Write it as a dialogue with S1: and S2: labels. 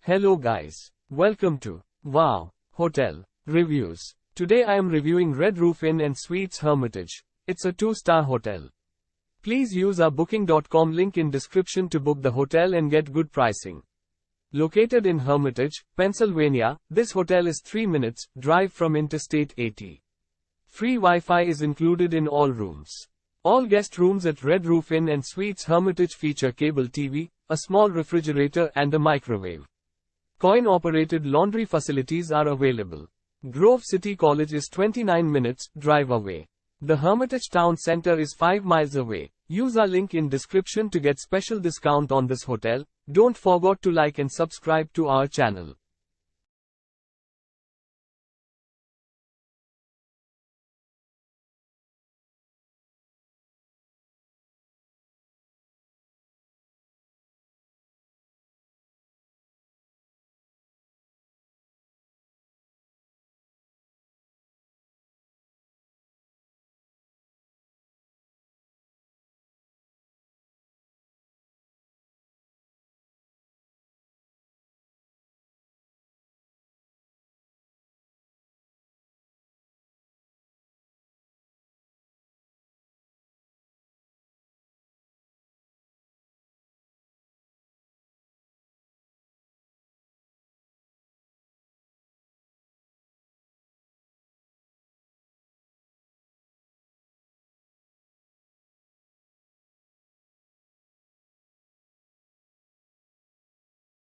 S1: Hello guys. Welcome to Wow Hotel Reviews. Today I am reviewing Red Roof Inn and Suites Hermitage. It's a 2-star hotel. Please use our booking.com link in description to book the hotel and get good pricing. Located in Hermitage, Pennsylvania, this hotel is 3 minutes drive from Interstate 80. Free Wi-Fi is included in all rooms. All guest rooms at Red Roof Inn and Suites Hermitage feature cable TV, a small refrigerator and a microwave. Coin-operated laundry facilities are available. Grove City College is 29 minutes drive away. The Hermitage Town Center is 5 miles away. Use our link in description to get special discount on this hotel. Don't forget to like and subscribe to our channel.